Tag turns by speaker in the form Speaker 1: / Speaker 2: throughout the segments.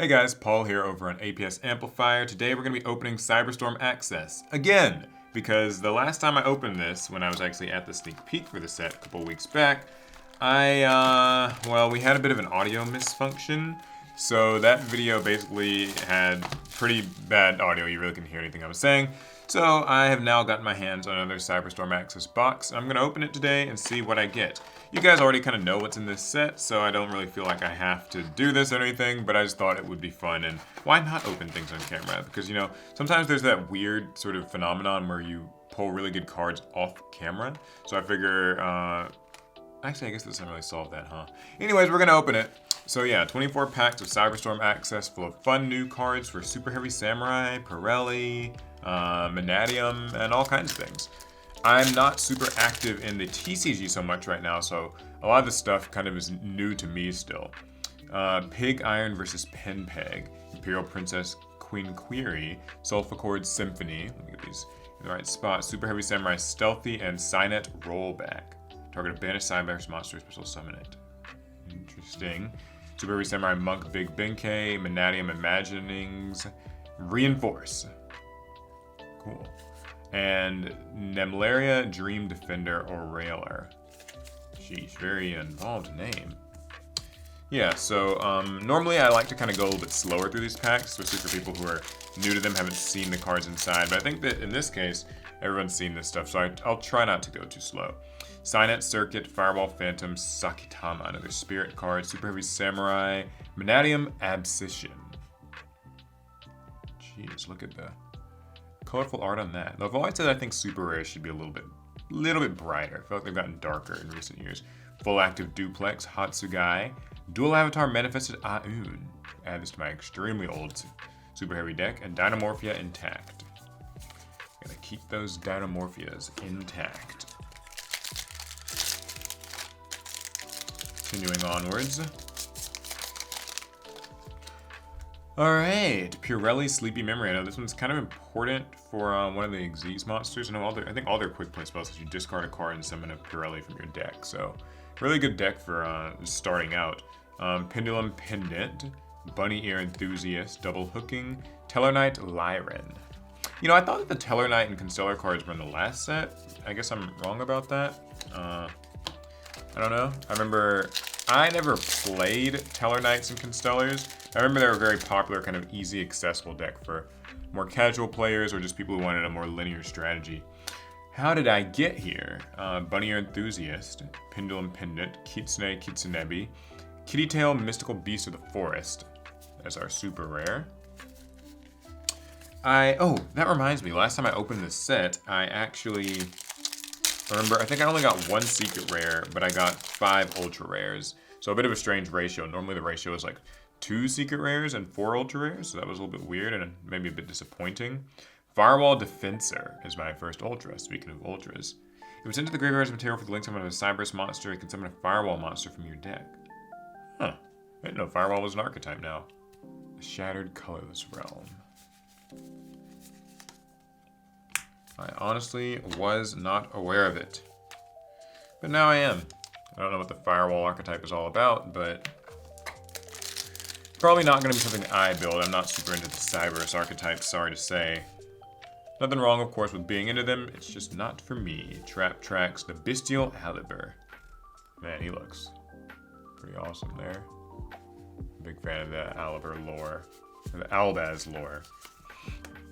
Speaker 1: Hey guys, Paul here over on APS Amplifier. Today we're going to be opening Cyberstorm Access again, because the last time I opened this, when I was actually at the sneak peek for the set a couple weeks back, we had a bit of an audio misfunction. So that video basically had pretty bad audio. You really couldn't hear anything I was saying. So I have now gotten my hands on another Cyberstorm Access box. I'm going to open it today and see what I get. You guys already kind of know what's in this set, so I don't really feel like I have to do this or anything, but I just thought it would be fun, and why not open things on camera? Because, you know, sometimes there's that weird sort of phenomenon where you pull really good cards off camera. So I figure, actually, I guess this doesn't really solve that, huh? Anyways, we're going to open it. So yeah, 24 packs of Cyberstorm Access full of fun new cards for Super Heavy Samurai, Pirelli, Manadium, and all kinds of things. I'm not super active in the TCG so much right now, so a lot of this stuff kind of is new to me still. Pig Iron versus Pen Peg, Imperial Princess Queen Query, Sulfur Symphony, let me get these in the right spot, Super Heavy Samurai Stealthy, and Cynet Rollback. Target a banished Cyber's monster, special summon it. Interesting. Super Heavy Samurai Monk Big Benkei, Manadium Imaginings, Reinforce. Cool. And Nemlaria Dream Defender or Railer. Sheesh, very involved name. Yeah, so normally I like to kind of go a little bit slower through these packs, especially for people who are new to them, haven't seen the cards inside. But I think that in this case, everyone's seen this stuff, so I'll try not to go too slow. Cynet Circuit, Fireball Phantom, Sakitama, another Spirit card, Super Heavy Samurai, Manadium Abscission. Jeez, look at the colorful art on that. Though I've always said I think super rare should be a little bit brighter. I feel like they've gotten darker in recent years. Full active Duplex, Hatsugai, Dual Avatar Manifested Aun. Add this to my extremely old Super Heavy deck, and Dynamorphia intact. Gotta keep those Dynamorphias intact. Continuing onwards. Alright, Pirelli Sleepy Memory. I know this one's kind of important for one of the Xyz monsters. I think all their quick play spells is you discard a card and summon a Pirelli from your deck. So, really good deck for starting out. Pendulum Pendant, Bunny Ear Enthusiast, Double Hooking, Tellarknight Lyran. You know, I thought that the Tellarknight and Constellar cards were in the last set. I guess I'm wrong about that. I don't know. I never played Tellarknights and Constellars. I remember they were a very popular, kind of easy, accessible deck for more casual players or just people who wanted a more linear strategy. How did I get here? Bunny Ear Enthusiast, Pendulum Pendant, Kitsune Kitsunebi, Kitty Tail Mystical Beast of the Forest. That's our super rare. That reminds me, last time I opened this set, I think I only got one secret rare, but I got 5 ultra rares. So a bit of a strange ratio. Normally the ratio is like 2 secret rares and 4 ultra rares, so that was a little bit weird and maybe a bit disappointing. Firewall Defensor is my first ultra, speaking of ultras. If it's into the graveyard as material for the link summon of a Cyberus monster, you can summon a Firewall monster from your deck. Huh. I didn't know Firewall was an archetype now. The Shattered Colorless Realm. I honestly was not aware of it. But now I am. I don't know what the Firewall archetype is all about, but probably not going to be something I build. I'm not super into the Cyberus archetypes, sorry to say. Nothing wrong, of course, with being into them. It's just not for me. Trap Tracks, the Bestial Aliber. Man, he looks pretty awesome there. Big fan of the Aliber lore. The Aldaz lore.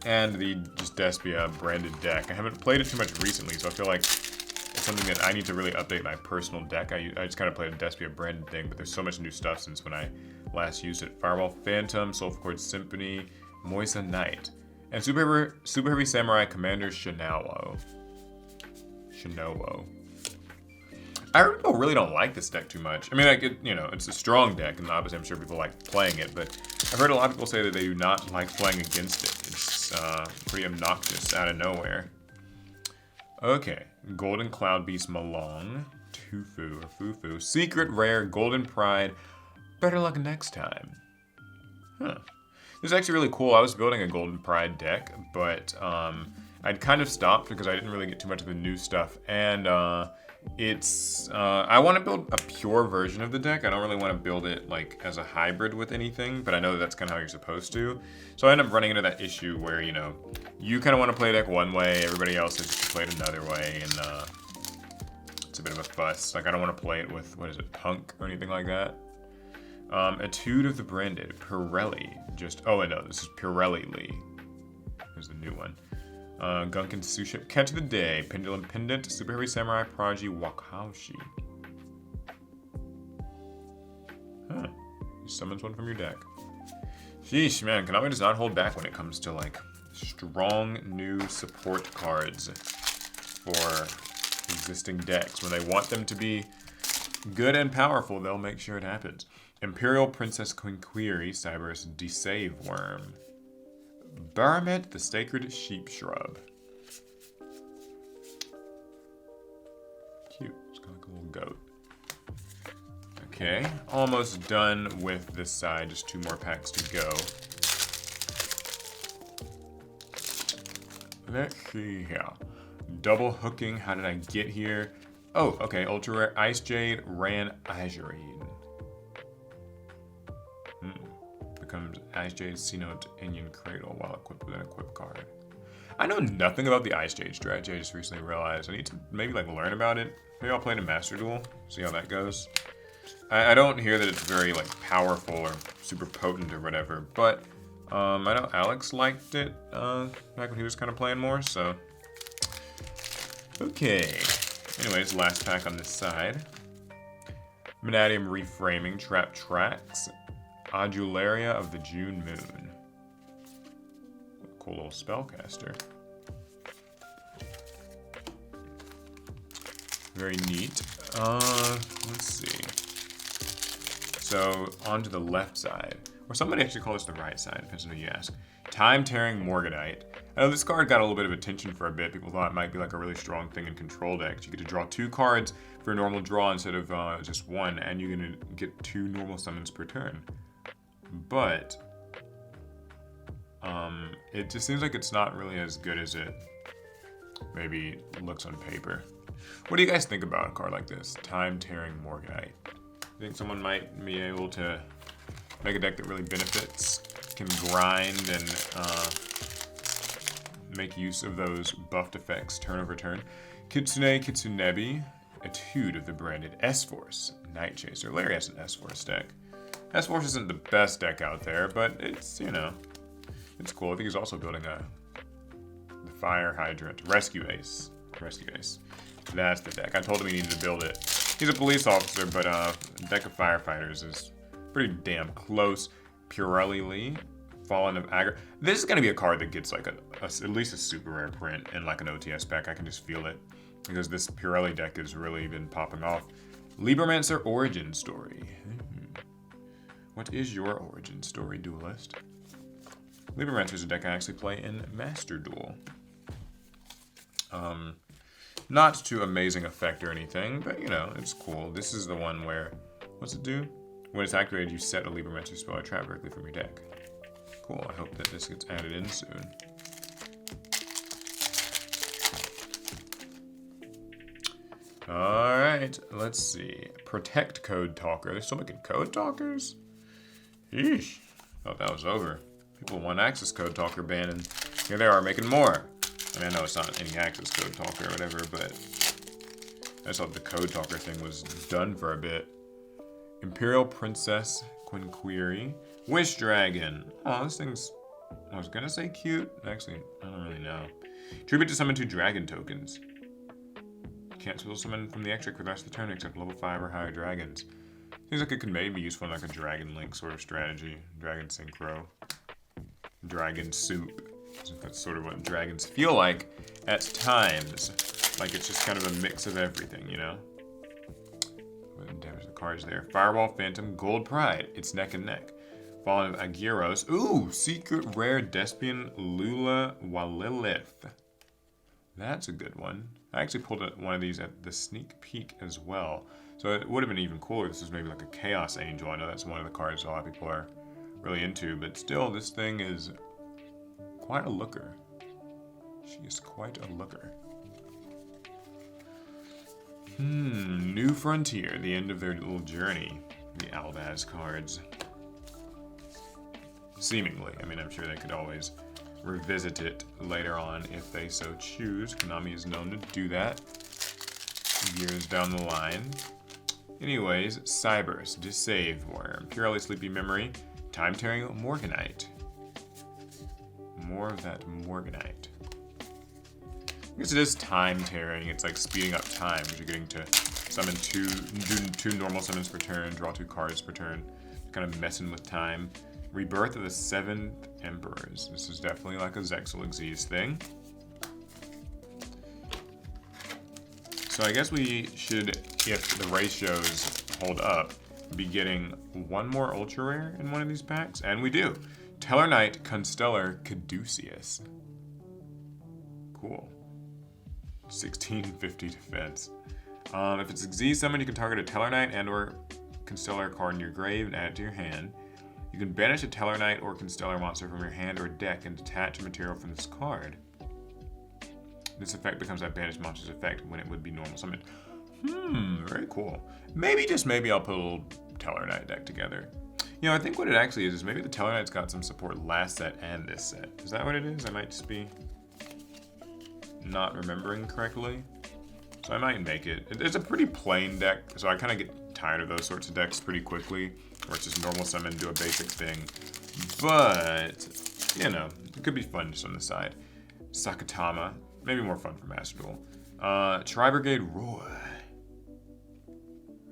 Speaker 1: And the just Despia branded deck. I haven't played it too much recently, so I feel like it's something that I need to really update my personal deck. I just kind of played a Despia branded thing, but there's so much new stuff since when I last used it. Firewall Phantom, Sulfur Symphony, Moisa Knight, and Super Heavy Samurai Commander Shinowo. I heard people really don't like this deck too much. I mean, like, it's a strong deck, and obviously I'm sure people like playing it, but I've heard a lot of people say that they do not like playing against it. It's pretty obnoxious out of nowhere. Okay, Golden Cloud Beast Malong, Tufu or Fufu, Secret Rare, Golden Pride, better luck next time. Huh. This is actually really cool. I was building a Golden Pride deck, but I'd kind of stopped because I didn't really get too much of the new stuff, and It's, I want to build a pure version of the deck. I don't really want to build it like as a hybrid with anything, but I know that's kind of how you're supposed to. So I end up running into that issue where, you know, you kind of want to play a deck one way, everybody else has played another way, and it's a bit of a fuss. Like, I don't want to play it with, what is it, Punk or anything like that. Etude of the Branded, Pirelli. Oh, no, this is Pirelli Lee. Here's the new one. Gunkin Suship, Catch of the Day, Pendulum Pendant, Super Heavy Samurai, Prodigy, Wakashi. Huh. You summons one from your deck. Sheesh, man, Konami does not hold back when it comes to, like, strong new support cards for existing decks. When they want them to be good and powerful, they'll make sure it happens. Imperial Princess Quinquiri, Cybers Desave Worm. Baramet, the Sacred Sheep Shrub. Cute. It's kind of like a little goat. Okay, almost done with this side. Just 2 more packs to go. Let's see here. Double hooking. How did I get here? Oh, okay. Ultra rare Ice Jade, Ran Azurine. Becomes Ice Jade, C-Note, Indian Cradle while equipped with an equip card. I know nothing about the Ice Jade strategy. I just recently realized I need to maybe like learn about it. Maybe I'll play in a Master Duel, see how that goes. I don't hear that it's very like powerful or super potent or whatever, but I know Alex liked it back when he was kind of playing more, so. Okay. Anyways, last pack on this side. Vanadium Reframing, Trap Tracks. Adularia of the June Moon. Cool little spellcaster. Very neat. Let's see. So, onto the left side. Or somebody actually called this the right side, depends on who you ask. Time Tearing Morganite. I know this card got a little bit of attention for a bit. People thought it might be like a really strong thing in control decks. You get to draw 2 cards for a normal draw instead of just 1, and you're gonna get 2 normal summons per turn. But it just seems like it's not really as good as it maybe looks on paper. What do you guys think about a card like this? Time Tearing Morganite. Think someone might be able to make a deck that really benefits, can grind and make use of those buffed effects turn over turn. Kitsune Kitsunebi, Etude of the Branded, S-Force, Night Chaser. Larry has an S-Force deck. S-Force isn't the best deck out there, but it's, you know, it's cool. I think he's also building the Fire Hydrant. Rescue Ace. That's the deck. I told him he needed to build it. He's a police officer, but a deck of firefighters is pretty damn close. Pirelli Lee, Fallen of Agar. This is going to be a card that gets like at least a super rare print and like an OTS pack. I can just feel it because this Pirelli deck has really been popping off. Libromancer Origin Story. What is your origin story, Duelist? Libromancer is a deck I actually play in Master Duel. Not to amazing effect or anything, but you know, it's cool. This is the one where, what's it do? When it's activated, you set a Libromancer spell or trap directly from your deck. Cool, I hope that this gets added in soon. Alright, let's see. Protect Code Talker. They're still making Code Talkers? Eesh. Thought that was over. People want Access Code Talker ban, and here they are making more. I mean, I know it's not any Access Code Talker or whatever, but I just thought the Code Talker thing was done for a bit. Imperial Princess Quinquiri. Wish Dragon. Oh, this thing's, I was gonna say cute. Actually, I don't really know. Tribute to summon 2 dragon tokens. Can't still summon from the extra for the rest of the turn except level 5 or higher dragons. Seems like it could maybe be useful in like a Dragon Link sort of strategy. Dragon Synchro. Dragon Soup. That's sort of what dragons feel like at times. Like it's just kind of a mix of everything, you know? Damage the cards there. Firewall, Phantom, Gold Pride. It's neck and neck. Fallen of Aguirre's. Ooh! Secret Rare Despian Lula Walilith. That's a good one. I actually pulled one of these at the sneak peek as well. So it would have been even cooler if this was maybe like a Chaos Angel. I know that's one of the cards a lot of people are really into, but still, this thing is quite a looker. She is quite a looker. New Frontier, the end of their little journey. The Aldaz cards. Seemingly. I mean, I'm sure they could always revisit it later on if they so choose. Konami is known to do that. Years down the line. Anyways, Cybers, Disave Worm, Purely Sleepy Memory, Time Tearing Morganite. More of that Morganite. I guess it is time tearing. It's like speeding up time because you're getting to summon do two normal summons per turn, draw 2 cards per turn, kind of messing with time. Rebirth of the 7th Emperors. This is definitely like a Zexal Xyz thing. So I guess we should, if the ratios hold up, be getting one more Ultra Rare in one of these packs, and we do. Teller Knight Constellar Caduceus. Cool. 1650 defense. If it's a Z summon, you can target a Teller Knight and or Constellar card in your grave and add it to your hand. You can banish a Teller Knight or Constellar monster from your hand or deck and detach a material from this card. This effect becomes that banished monster's effect when it would be normal summoned. Very cool. Maybe, just maybe, I'll put a little Teller Knight deck together. You know, I think what it actually is maybe the Teller Knight's got some support last set and this set. Is that what it is? I might just be not remembering correctly. So I might make it. It's a pretty plain deck, so I kind of get tired of those sorts of decks pretty quickly, where it's just normal summon, do a basic thing. But, you know, it could be fun just on the side. Sakatama, maybe more fun for Master Duel. Tri-Brigade Roy.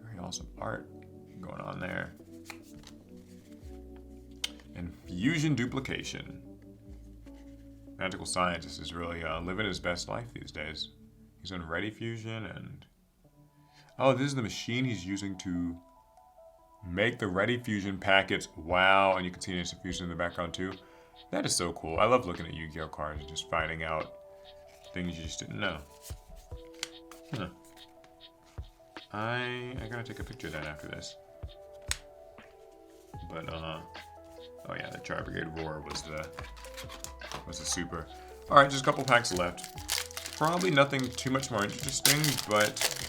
Speaker 1: Very awesome art going on there. And Fusion Duplication. Magical Scientist is really living his best life these days. He's on Ready Fusion and... Oh, this is the machine he's using to make the Ready Fusion packets. Wow, and you can see Instant Fusion in the background too. That is so cool. I love looking at Yu-Gi-Oh cards and just finding out things you just didn't know. Huh. I gotta take a picture of that after this. But oh yeah, the Tri-Brigade Roar was the super. All right, just a couple packs left. Probably nothing too much more interesting, but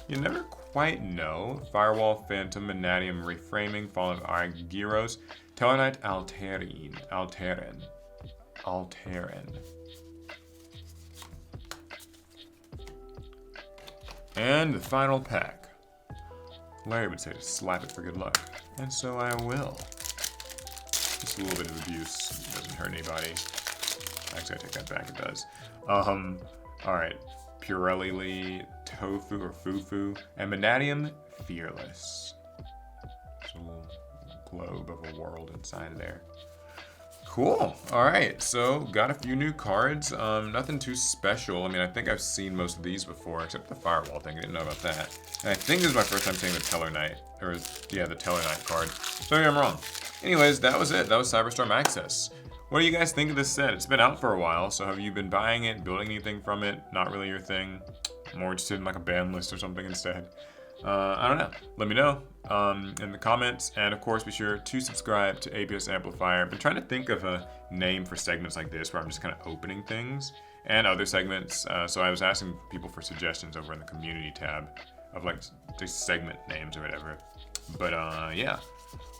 Speaker 1: you never quite know. Firewall, Phantom, Vanadium, Reframing, Fallen Argyros, Teller Knight, Alteren. And the final pack. Larry would say to slap it for good luck, and so I will. Just a little bit of abuse doesn't hurt anybody. Actually, I take that back, it does. Alright. Purely Tofu or Fufu, and Vanadium Fearless. There's a little globe of a world inside of there. Cool. Alright, so got a few new cards. Nothing too special. I mean, I think I've seen most of these before, except the Firewall thing. I didn't know about that. And I think this is my first time seeing the Teller Knight, or yeah, the Teller Knight card. So maybe I'm wrong. Anyways, that was it. That was Cyberstorm Access. What do you guys think of this set? It's been out for a while, so have you been buying it, building anything from it? Not really your thing? More interested in like a ban list or something instead? I don't know. Let me know in the comments, and of course be sure to subscribe to APS Amplifier. I've been trying to think of a name for segments like this where I'm just kind of opening things, and other segments, so I was asking people for suggestions over in the community tab of like the segment names or whatever. But yeah.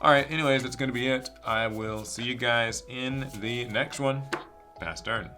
Speaker 1: Alright, anyways, that's gonna be it. I will see you guys in the next one. Pass turn.